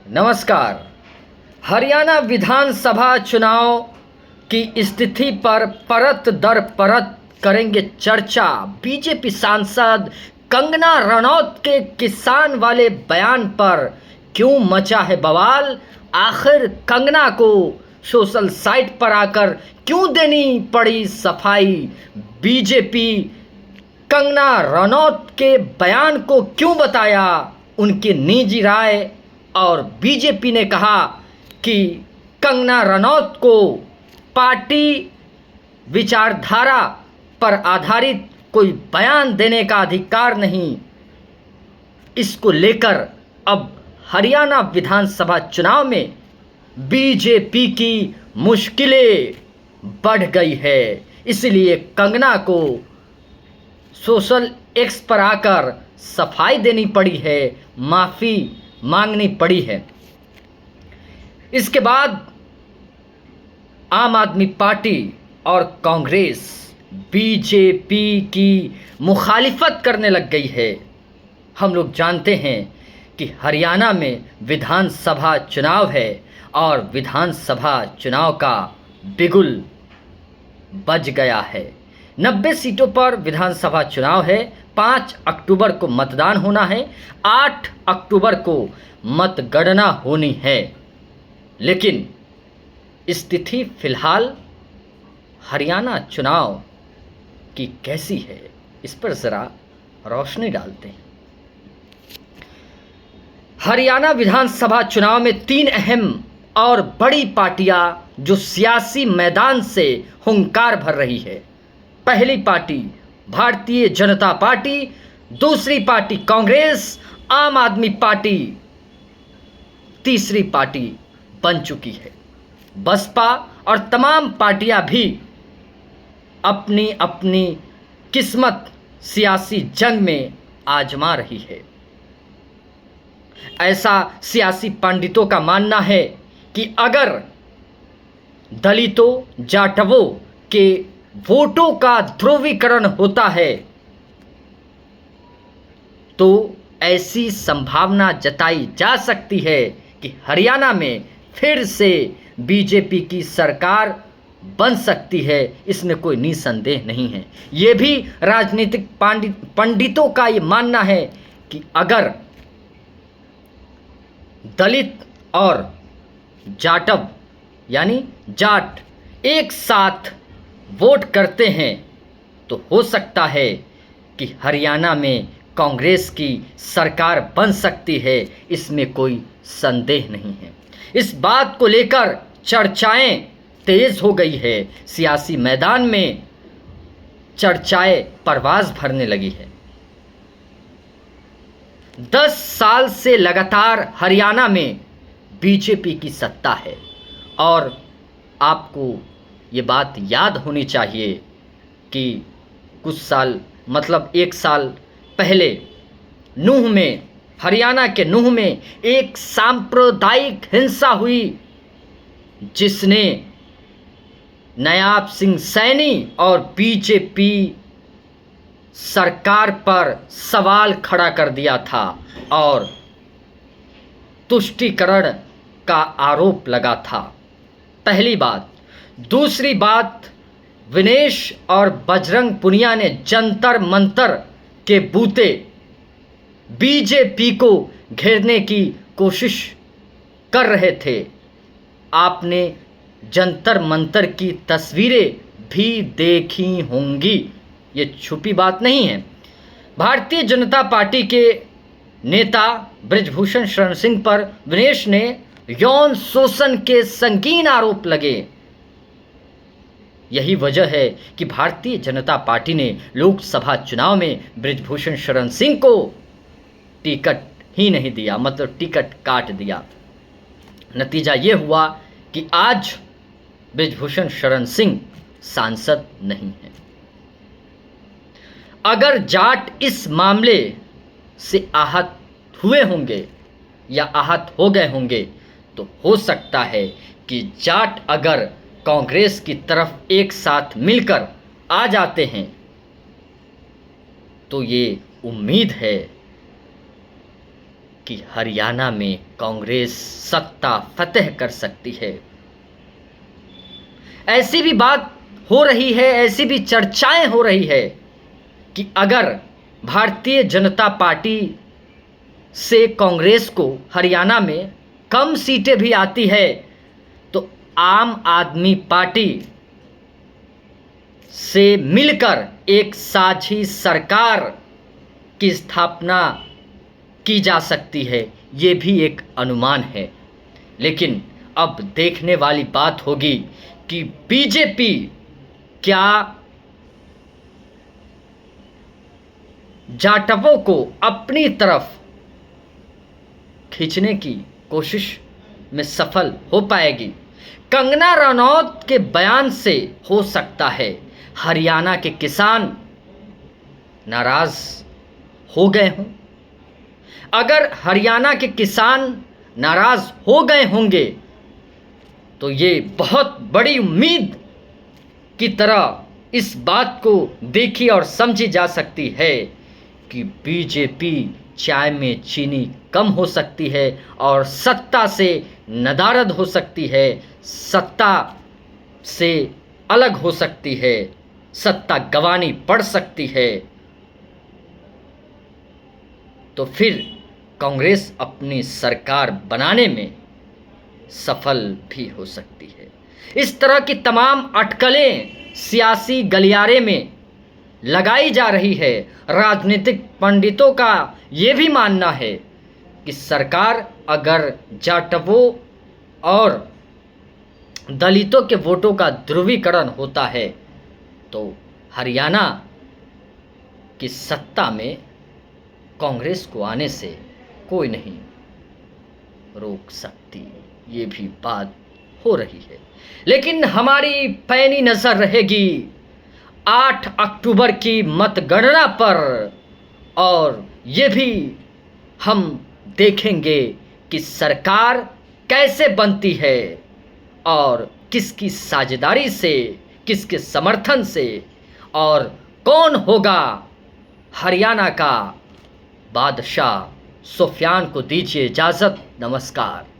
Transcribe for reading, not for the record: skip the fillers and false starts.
नमस्कार। हरियाणा विधानसभा चुनाव की स्थिति पर परत दर परत करेंगे चर्चा। बीजेपी सांसद कंगना रनौत के किसान वाले बयान पर क्यों मचा है बवाल? आखिर कंगना को सोशल साइट पर आकर क्यों देनी पड़ी सफाई? बीजेपी कंगना रनौत के बयान को क्यों बताया उनकी निजी राय? और बीजेपी ने कहा कि कंगना रनौत को पार्टी विचारधारा पर आधारित कोई बयान देने का अधिकार नहीं। इसको लेकर अब हरियाणा विधानसभा चुनाव में बीजेपी की मुश्किलें बढ़ गई है। इसलिए कंगना को सोशल एक्स पर आकर सफाई देनी पड़ी है, माफ़ी मांगनी पड़ी है। इसके बाद आम आदमी पार्टी और कांग्रेस बीजेपी की मुखालिफत करने लग गई है। हम लोग जानते हैं कि हरियाणा में विधानसभा चुनाव है और विधानसभा चुनाव का बिगुल बज गया है। 90 सीटों पर विधानसभा चुनाव है। 5 अक्टूबर को मतदान होना है, 8 अक्टूबर को मतगणना होनी है। लेकिन स्थिति फिलहाल हरियाणा चुनाव की कैसी है, इस पर ज़रा रोशनी डालते हैं। हरियाणा विधानसभा चुनाव में 3 अहम और बड़ी पार्टियां जो सियासी मैदान से हुंकार भर रही है। पहली पार्टी भारतीय जनता पार्टी, दूसरी पार्टी कांग्रेस, आम आदमी पार्टी तीसरी पार्टी बन चुकी है। बसपा और तमाम पार्टियां भी अपनी अपनी किस्मत सियासी जंग में आजमा रही है। ऐसा सियासी पंडितों का मानना है कि अगर दलितों जाटवों के वोटों का ध्रुवीकरण होता है तो ऐसी संभावना जताई जा सकती है कि हरियाणा में फिर से बीजेपी की सरकार बन सकती है। इसमें कोई निसंदेह नहीं है। ये भी राजनीतिक पंडितों का ये मानना है कि अगर दलित और जाटव यानी जाट एक साथ वोट करते हैं तो हो सकता है कि हरियाणा में कांग्रेस की सरकार बन सकती है। इसमें कोई संदेह नहीं है। इस बात को लेकर चर्चाएं तेज हो गई है। सियासी मैदान में चर्चाएं परवाज भरने लगी है। 10 साल से लगातार हरियाणा में बीजेपी की सत्ता है और आपको ये बात याद होनी चाहिए कि कुछ साल मतलब 1 साल पहले नूंह में, हरियाणा के नूंह में एक सांप्रदायिक हिंसा हुई जिसने नायब सिंह सैनी और बीजेपी सरकार पर सवाल खड़ा कर दिया था और तुष्टीकरण का आरोप लगा था। पहली बात। दूसरी बात, विनेश और बजरंग पुनिया ने जंतर मंतर के बूते बीजेपी को घेरने की कोशिश कर रहे थे। आपने जंतर मंतर की तस्वीरें भी देखी होंगी, ये छुपी बात नहीं है। भारतीय जनता पार्टी के नेता बृजभूषण शरण सिंह पर विनेश ने यौन शोषण के संगीन आरोप लगे। यही वजह है कि भारतीय जनता पार्टी ने लोकसभा चुनाव में बृजभूषण शरण सिंह को टिकट ही नहीं दिया, मतलब टिकट काट दिया। नतीजा ये हुआ कि आज बृजभूषण शरण सिंह सांसद नहीं है। अगर जाट इस मामले से आहत हुए होंगे या आहत हो गए होंगे तो हो सकता है कि जाट अगर कांग्रेस की तरफ एक साथ मिलकर आ जाते हैं तो ये उम्मीद है कि हरियाणा में कांग्रेस सत्ता फतेह कर सकती है। ऐसी भी बात हो रही है, ऐसी भी चर्चाएं हो रही है कि अगर भारतीय जनता पार्टी से कांग्रेस को हरियाणा में कम सीटें भी आती है तो आम आदमी पार्टी से मिलकर एक साझी सरकार की स्थापना की जा सकती है। ये भी एक अनुमान है। लेकिन अब देखने वाली बात होगी कि बीजेपी क्या जाटवों को अपनी तरफ खींचने की कोशिश में सफल हो पाएगी। कंगना रनौत के बयान से हो सकता है हरियाणा के किसान नाराज हो गए हों। अगर हरियाणा के किसान नाराज हो गए होंगे तो ये बहुत बड़ी उम्मीद की तरह इस बात को देखी और समझी जा सकती है कि बीजेपी चाय में चीनी कम हो सकती है और सत्ता से नदारद हो सकती है, सत्ता से अलग हो सकती है, सत्ता गंवानी पड़ सकती है। तो फिर कांग्रेस अपनी सरकार बनाने में सफल भी हो सकती है। इस तरह की तमाम अटकलें सियासी गलियारे में लगाई जा रही है। राजनीतिक पंडितों का ये भी मानना है कि सरकार अगर जाटवों और दलितों के वोटों का ध्रुवीकरण होता है तो हरियाणा की सत्ता में कांग्रेस को आने से कोई नहीं रोक सकती। ये भी बात हो रही है। लेकिन हमारी पैनी नजर रहेगी 8 अक्टूबर की मतगणना पर और ये भी हम देखेंगे कि सरकार कैसे बनती है और किसकी साझेदारी से, किसके समर्थन से, और कौन होगा हरियाणा का बादशाह। सुफियान को दीजिए इजाज़त। नमस्कार।